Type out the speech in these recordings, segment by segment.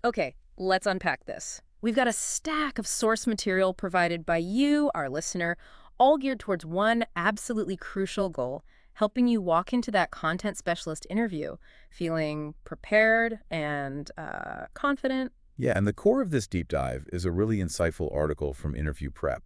Okay, let's unpack this. We've got a stack of source material provided by you, our listener, all geared towards one absolutely crucial goal, helping you walk into that content specialist interview feeling prepared and confident. Yeah, and the core of this deep dive is a really insightful article from Interview Prep.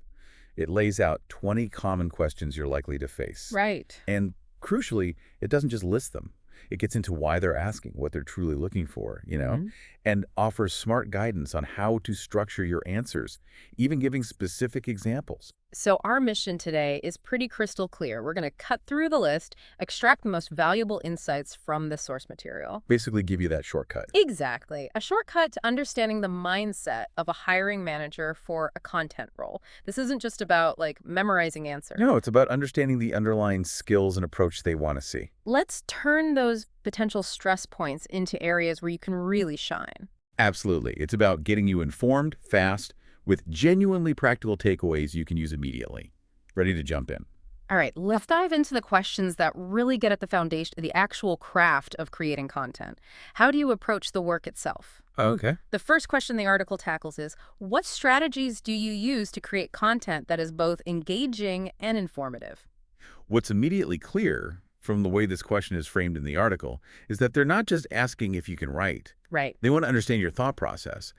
It lays out 20 common questions you're likely to face. Right. And crucially, it doesn't just list them. It gets into why they're asking, what they're truly looking for, Mhm. and offers smart guidance on how to structure your answers, even giving specific examples. So, our mission today is pretty crystal clear. We're going to cut through the list, extract the most valuable insights from the source material. Basically give you that shortcut. Exactly. A shortcut to understanding the mindset of a hiring manager for a content role. This isn't just about memorizing answers. No, it's about understanding the underlying skills and approach they want to see. Let's turn those potential stress points into areas where you can really shine. Absolutely. It's about getting you informed, fast, with genuinely practical takeaways you can use immediately. Ready to jump in? All right, let's dive into the questions that really get at the foundation, the actual craft of creating content. How do you approach the work itself? Okay. The first question the article tackles is, what strategies do you use to create content that is both engaging and informative? What's immediately clear from the way this question is framed in the article is that they're not just asking if you can write. Right. They want to understand your thought process.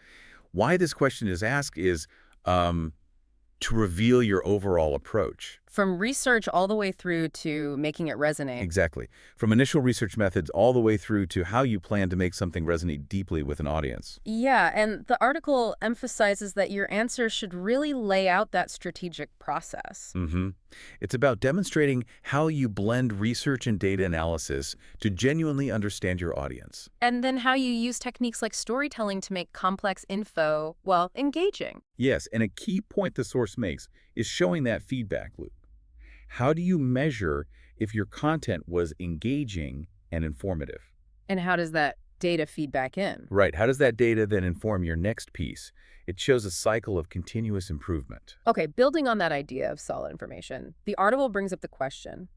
Why this question is asked is to reveal your overall approach. From research all the way through to making it resonate. Exactly. From initial research methods all the way through to how you plan to make something resonate deeply with an audience. Yeah, and the article emphasizes that your answer should really lay out that strategic process. Mm-hmm. It's about demonstrating how you blend research and data analysis to genuinely understand your audience. And then how you use techniques like storytelling to make complex info, well, engaging. Yes, and a key point the source makes is showing that feedback loop. How do you measure if your content was engaging and informative? And how does that data feed back in? Right. How does that data then inform your next piece? It shows a cycle of continuous improvement. Okay, building on that idea of solid information, the article brings up the question.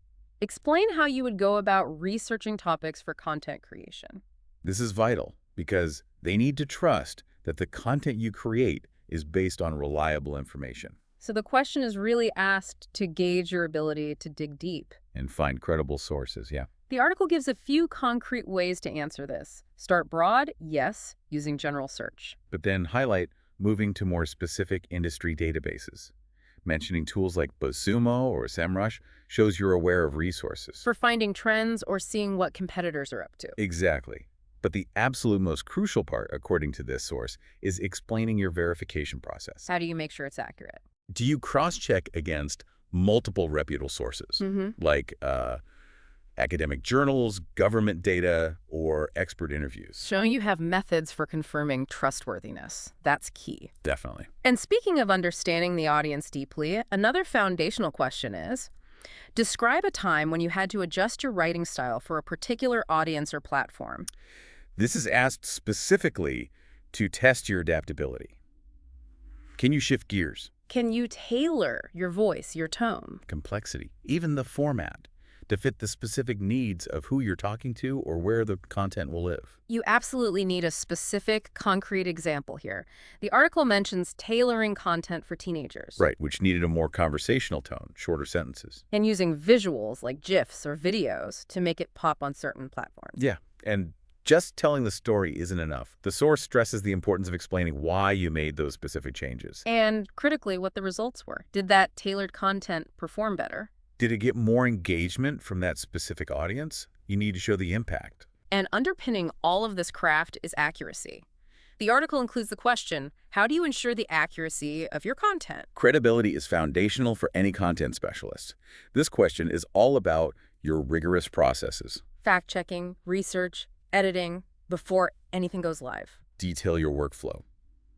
Explain how you would go about researching topics for content creation. This is vital because they need to trust that the content you create is based on reliable information So the question is really asked to gauge your ability to dig deep. and find credible sources. Yeah. The article gives a few concrete ways to answer this. Start broad, yes, using general search. But then highlight moving to more specific industry databases. Mentioning tools like BuzzSumo or SEMrush shows you're aware of resources. For finding trends or seeing what competitors are up to. Exactly. But the absolute most crucial part, according to this source, is explaining your verification process. How do you make sure it's accurate? Do you cross-check against multiple reputable sources, like academic journals, government data, or expert interviews? Showing you have methods for confirming trustworthiness. That's key. Definitely. And speaking of understanding the audience deeply, another foundational question is, describe a time when you had to adjust your writing style for a particular audience or platform. This is asked specifically to test your adaptability. Can you shift gears, Can you tailor your voice, your tone? complexity, even the format, to fit the specific needs of who you're talking to or where the content will live? You absolutely need a specific, concrete example here. The article mentions tailoring content for teenagers. Right, which needed a more conversational tone, shorter sentences. And using visuals like GIFs or videos to make it pop on certain platforms. Yeah, and just telling the story isn't enough. The source stresses the importance of explaining why you made those specific changes. And critically, what the results were. Did that tailored content perform better? Did it get more engagement from that specific audience? You need to show the impact. And underpinning all of this craft is accuracy. The article includes the question, how do you ensure the accuracy of your content? Credibility is foundational for any content specialist. This question is all about your rigorous processes. Fact-checking, research, editing, before anything goes live. Detail your workflow.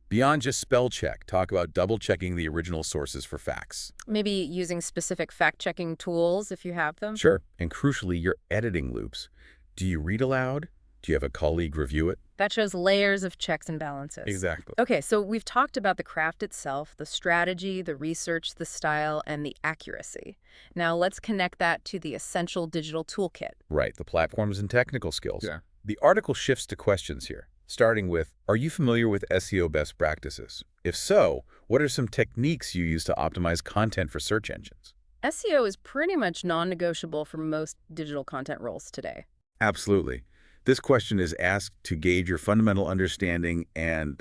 Beyond just spell check, talk about double-checking the original sources for facts. Maybe using specific fact-checking tools if you have them. Sure. And crucially, your editing loops. Do you read aloud? Do you have a colleague review it? That shows layers of checks and balances. Exactly. Okay, so we've talked about the craft itself, the strategy, the research, the style, and the accuracy. Now let's connect that to the essential digital toolkit. Right, the platforms and technical skills. Yeah. The article shifts to questions here. starting with, are you familiar with SEO best practices? If so, what are some techniques you use to optimize content for search engines? SEO is pretty much non-negotiable for most digital content roles today. Absolutely. This question is asked to gauge your fundamental understanding and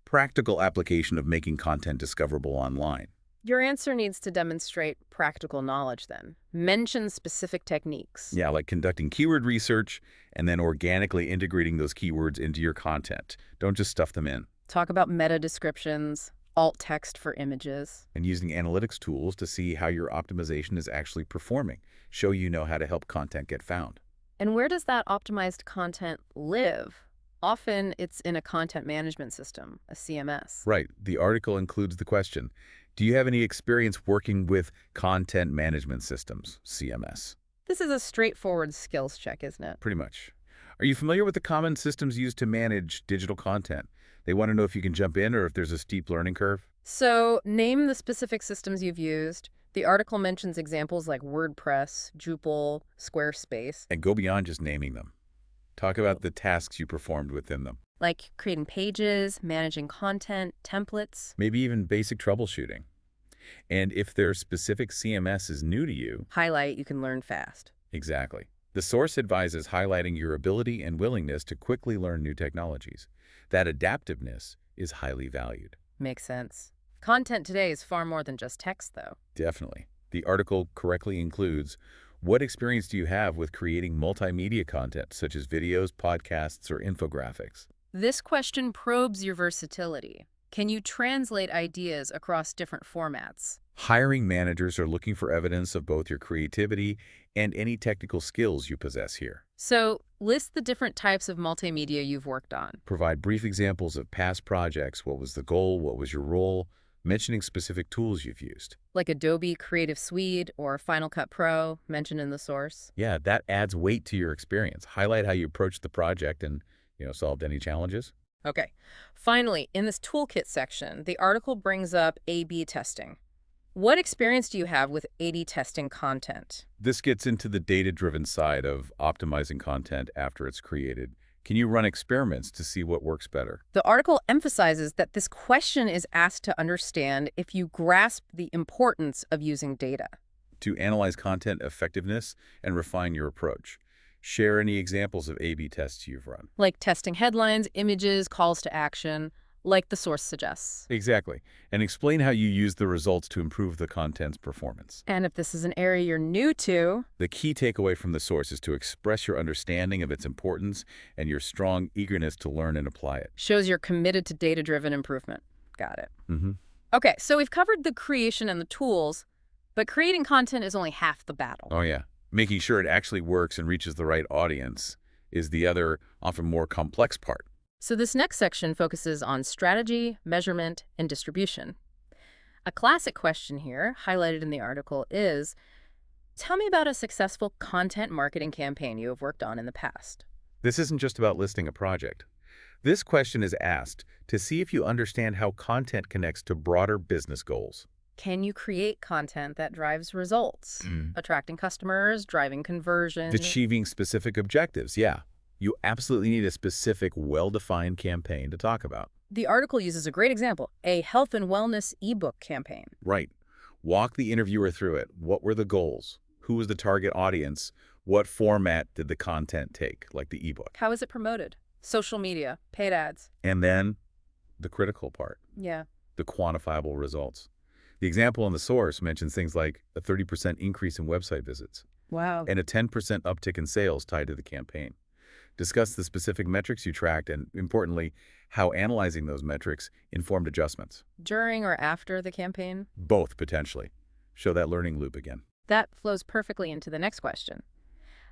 practical application of making content discoverable online. Your answer needs to demonstrate practical knowledge then. Mention specific techniques. Yeah, like conducting keyword research and then organically integrating those keywords into your content. Don't just stuff them in. Talk about meta descriptions, alt text for images. And using analytics tools to see how your optimization is actually performing. Show you know how to help content get found. And where does that optimized content live? Often it's in a content management system, a CMS. Right. The article includes the question, do you have any experience working with content management systems, CMS? This is a straightforward skills check, isn't it? Pretty much. Are you familiar with the common systems used to manage digital content? They want to know if you can jump in or if there's a steep learning curve. So name the specific systems you've used. The article mentions examples like WordPress, Drupal, Squarespace. And go beyond just naming them. Talk about the tasks you performed within them. Like creating pages, managing content, templates. Maybe even basic troubleshooting. And if their specific CMS is new to you, Highlight you can learn fast. exactly. The source advises highlighting your ability and willingness to quickly learn new technologies. That adaptiveness is highly valued. Makes sense. Content today is far more than just text, though. Definitely. The article correctly includes, what experience do you have with creating multimedia content, such as videos, podcasts, or infographics? This question probes your versatility. Can you translate ideas across different formats? Hiring managers are looking for evidence of both your creativity and any technical skills you possess here. So, list the different types of multimedia you've worked on. Provide brief examples of past projects. What was the goal? What was your role? Mentioning specific tools you've used. Like Adobe Creative Suite or Final Cut Pro, mentioned in the source. Yeah, that adds weight to your experience. Highlight how you approached the project and, solved any challenges. Okay. Finally, in this toolkit section, the article brings up A/B testing. What experience do you have with A/B testing content? This gets into the data-driven side of optimizing content after it's created. Can you run experiments to see what works better? The article emphasizes that this question is asked to understand if you grasp the importance of using data. To analyze content effectiveness and refine your approach. Share any examples of A/B tests you've run. Like testing headlines, images, calls to action, like the source suggests. Exactly. And explain how you use the results to improve the content's performance. And if this is an area you're new to, The key takeaway from the source is to express your understanding of its importance and your strong eagerness to learn and apply it. shows you're committed to data-driven improvement. Got it. Mm-hmm. Okay, so we've covered the creation and the tools, but creating content is only half the battle. Oh, yeah. Making sure it actually works and reaches the right audience is the other, often more complex part. So this next section focuses on strategy, measurement, and distribution. A classic question here, highlighted in the article, is, tell me about a successful content marketing campaign you have worked on in the past. This isn't just about listing a project. This question is asked to see if you understand how content connects to broader business goals. Can you create content that drives results, attracting customers, driving conversion? Achieving specific objectives, yeah. You absolutely need a specific, well-defined campaign to talk about. The article uses a great example, a health and wellness ebook campaign. Right. Walk the interviewer through it. What were the goals? Who was the target audience? What format did the content take, like the ebook? How is it promoted? Social media, paid ads. And then the critical part, Yeah. the quantifiable results. The example in the source mentions things like a 30% increase in website visits Wow. and a 10% uptick in sales tied to the campaign. Discuss the specific metrics you tracked and, importantly, how analyzing those metrics informed adjustments. During or after the campaign? Both, potentially. Show that learning loop again. That flows perfectly into the next question.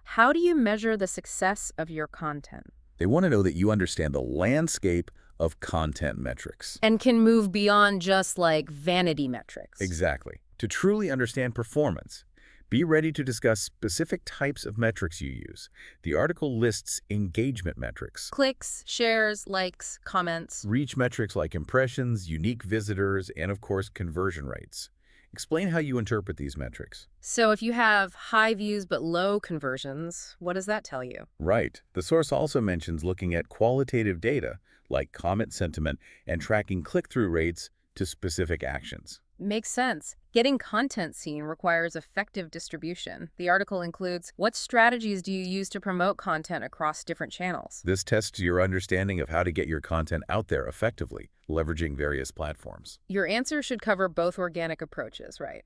How do you measure the success of your content? They want to know that you understand the landscape of content metrics. And can move beyond just like vanity metrics. Exactly. To truly understand performance, be ready to discuss specific types of metrics you use. The article lists engagement metrics, Clicks, shares, likes, comments. reach metrics like impressions, unique visitors, and of course, conversion rates. Explain how you interpret these metrics. So if you have high views but low conversions, what does that tell you? Right. The source also mentions looking at qualitative data, like comment sentiment, and tracking click-through rates to specific actions. Makes sense. Getting content seen requires effective distribution. The article includes, what strategies do you use to promote content across different channels? This tests your understanding of how to get your content out there effectively, leveraging various platforms. Your answer should cover both organic approaches, right?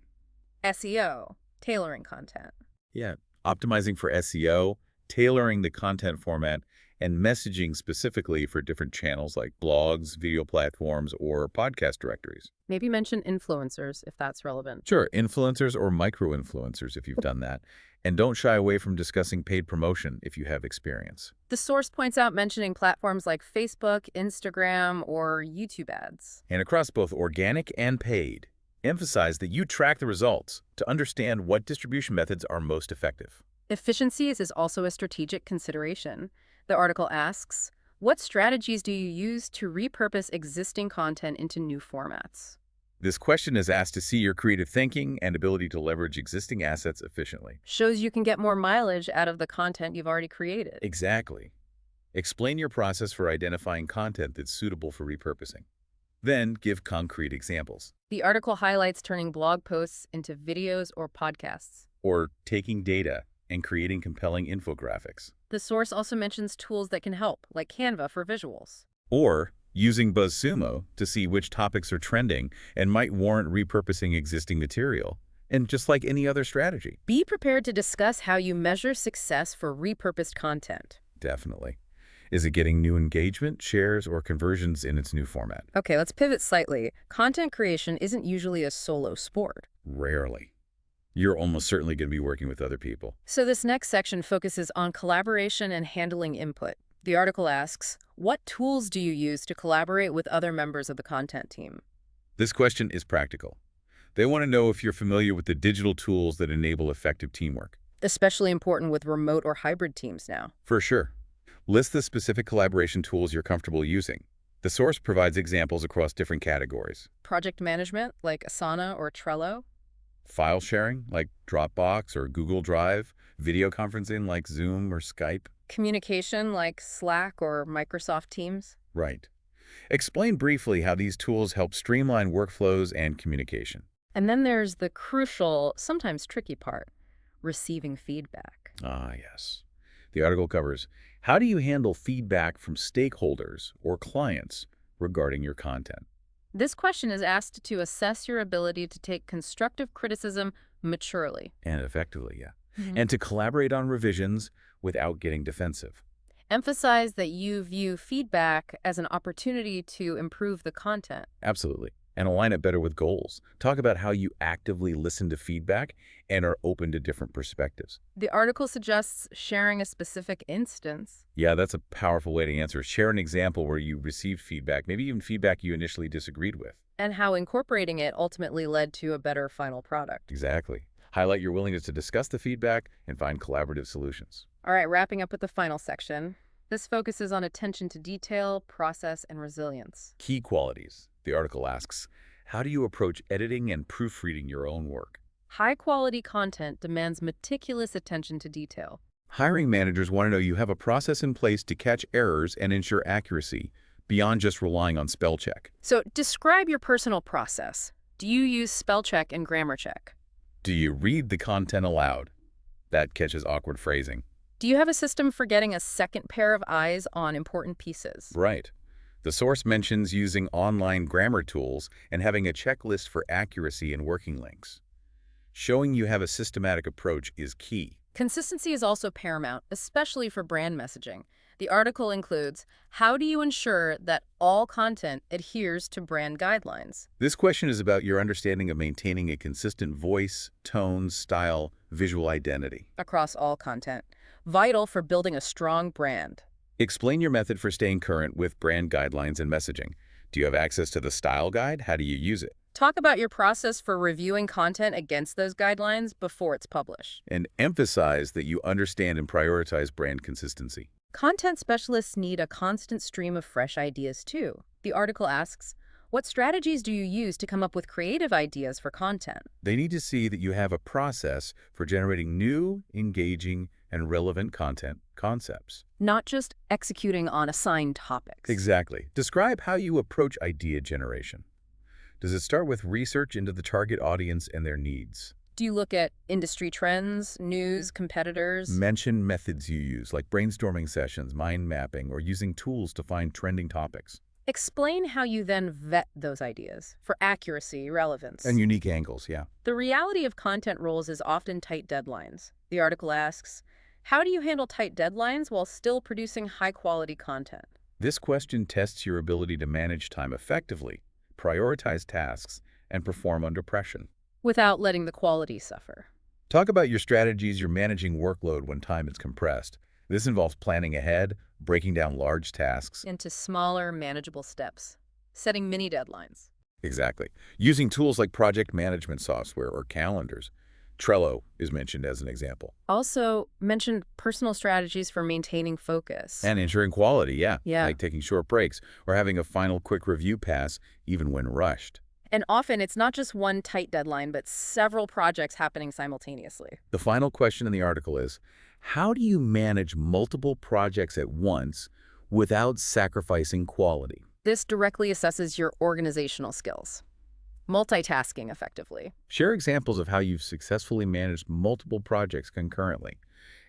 SEO, tailoring content. Yeah, optimizing for SEO, tailoring the content format, and messaging specifically for different channels like blogs, video platforms, or podcast directories. Maybe mention influencers if that's relevant. Sure, influencers or micro-influencers if you've done that. And don't shy away from discussing paid promotion if you have experience. The source points out mentioning platforms like Facebook, Instagram, or YouTube ads. And across both organic and paid, emphasize that you track the results to understand what distribution methods are most effective. Efficiencies is also a strategic consideration. The article asks, what strategies do you use to repurpose existing content into new formats? This question is asked to see your creative thinking and ability to leverage existing assets efficiently. Shows you can get more mileage out of the content you've already created. Exactly. Explain your process for identifying content that's suitable for repurposing. Then give concrete examples. The article highlights turning blog posts into videos or podcasts. Or taking data and creating compelling infographics. The source also mentions tools that can help, like Canva for visuals. Or using BuzzSumo to see which topics are trending and might warrant repurposing existing material. And just like any other strategy. Be prepared to discuss how you measure success for repurposed content. Definitely. Is it getting new engagement, shares, or conversions in its new format? Okay, let's pivot slightly. Content creation isn't usually a solo sport. Rarely. You're almost certainly going to be working with other people. So this next section focuses on collaboration and handling input. The article asks, what tools do you use to collaborate with other members of the content team? This question is practical. They want to know if you're familiar with the digital tools that enable effective teamwork. Especially important with remote or hybrid teams now. For sure. List the specific collaboration tools you're comfortable using. The source provides examples across different categories. Project management, like Asana or Trello. File sharing, like Dropbox or Google Drive. Video conferencing, like Zoom or Skype. Communication, like Slack or Microsoft Teams. Right. Explain briefly how these tools help streamline workflows and communication. And then there's the crucial, sometimes tricky part, receiving feedback. Ah, yes. The article covers, how do you handle feedback from stakeholders or clients regarding your content? This question is asked to assess your ability to take constructive criticism maturely. And effectively, yeah. And to collaborate on revisions without getting defensive. Emphasize that you view feedback as an opportunity to improve the content. Absolutely. And align it better with goals. Talk about how you actively listen to feedback and are open to different perspectives. The article suggests sharing a specific instance. Yeah, that's a powerful way to answer. Share an example where you received feedback, maybe even feedback you initially disagreed with. And how incorporating it ultimately led to a better final product. Exactly. Highlight your willingness to discuss the feedback and find collaborative solutions. All right, wrapping up with the final section. This focuses on attention to detail, process, and resilience. Key qualities. The article asks, how do you approach editing and proofreading your own work? High-quality content demands meticulous attention to detail. Hiring managers want to know you have a process in place to catch errors and ensure accuracy, beyond just relying on spell check. So describe your personal process. Do you use spell check and grammar check? Do you read the content aloud? That catches awkward phrasing. Do you have a system for getting a second pair of eyes on important pieces? Right. The source mentions using online grammar tools and having a checklist for accuracy and working links. Showing you have a systematic approach is key. Consistency is also paramount, especially for brand messaging. The article includes, how do you ensure that all content adheres to brand guidelines? This question is about your understanding of maintaining a consistent voice, tone, style, visual identity. Across all content. Vital for building a strong brand. Explain your method for staying current with brand guidelines and messaging. Do you have access to the style guide? How do you use it? Talk about your process for reviewing content against those guidelines before it's published. And emphasize that you understand and prioritize brand consistency. Content specialists need a constant stream of fresh ideas too. The article asks, What strategies do you use to come up with creative ideas for content? They need to see that you have a process for generating new, engaging, and relevant content concepts. Not just executing on assigned topics. Exactly. Describe how you approach idea generation. Does it start with research into the target audience and their needs? Do you look at industry trends, news, competitors? Mention methods you use, like brainstorming sessions, mind mapping, or using tools to find trending topics. Explain how you then vet those ideas for accuracy, relevance. And unique angles, yeah. The reality of content roles is often tight deadlines. The article asks, how do you handle tight deadlines while still producing high-quality content? This question tests your ability to manage time effectively, prioritize tasks, and perform under pressure. Without letting the quality suffer. Talk about your strategies you're managing workload when time is compressed. This involves planning ahead, breaking down large tasks. Into smaller, manageable steps. Setting mini deadlines. Exactly. Using tools like project management software or calendars. Trello is mentioned as an example. Also, mention personal strategies for maintaining focus. And ensuring quality, yeah. Yeah. Like taking short breaks or having a final quick review pass, even when rushed. And often, it's not just one tight deadline, but several projects happening simultaneously. The final question in the article is, how do you manage multiple projects at once without sacrificing quality? This directly assesses your organizational skills. Multitasking effectively. Share examples of how you've successfully managed multiple projects concurrently.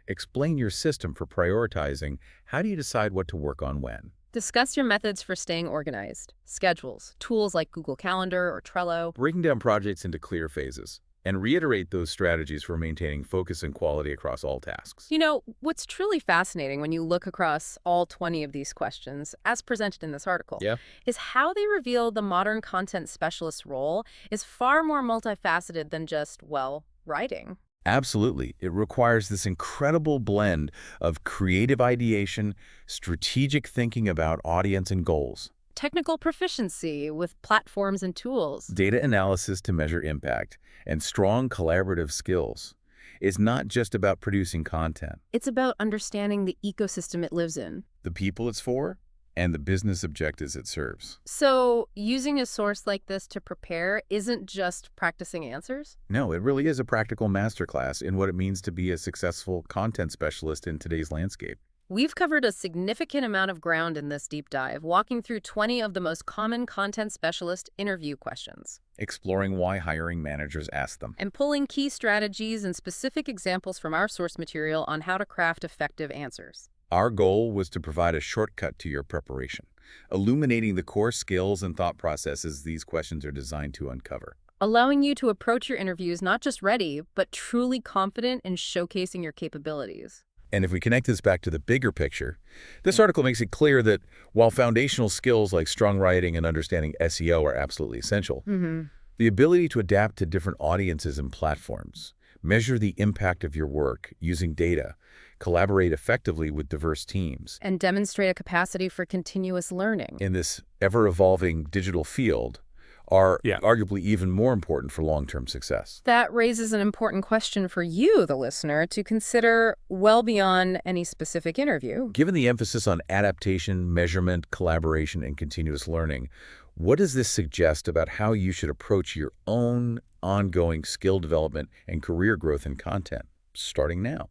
Explain your system for prioritizing. How do you decide what to work on when? Discuss your methods for staying organized. Schedules, tools like Google Calendar or Trello. Breaking down projects into clear phases. And reiterate those strategies for maintaining focus and quality across all tasks. You know, what's truly fascinating when you look across all 20 of these questions, as presented in this article, is how they reveal the modern content specialist role is far more multifaceted than just, well, writing. Absolutely. It requires this incredible blend of creative ideation, strategic thinking about audience and goals, Technical proficiency with platforms and tools. data analysis to measure impact, and strong collaborative skills. It's not just about producing content. It's about understanding the ecosystem it lives in. The people it's for, and the business objectives it serves. So, using a source like this to prepare isn't just practicing answers? No, it really is a practical masterclass in what it means to be a successful content specialist in today's landscape. We've covered a significant amount of ground in this deep dive, walking through 20 of the most common content specialist interview questions. Exploring why hiring managers ask them. And pulling key strategies and specific examples from our source material on how to craft effective answers. Our goal was to provide a shortcut to your preparation, illuminating the core skills and thought processes these questions are designed to uncover. Allowing you to approach your interviews not just ready, but truly confident in showcasing your capabilities. And if we connect this back to the bigger picture, this article makes it clear that while foundational skills like strong writing and understanding SEO are absolutely essential, the ability to adapt to different audiences and platforms, measure the impact of your work using data, collaborate effectively with diverse teams, And demonstrate a capacity for continuous learning. in this ever-evolving digital field are arguably even more important for long-term success. That raises an important question for you, the listener, to consider well beyond any specific interview. Given the emphasis on adaptation, measurement, collaboration, and continuous learning, what does this suggest about how you should approach your own ongoing skill development and career growth in content, starting now?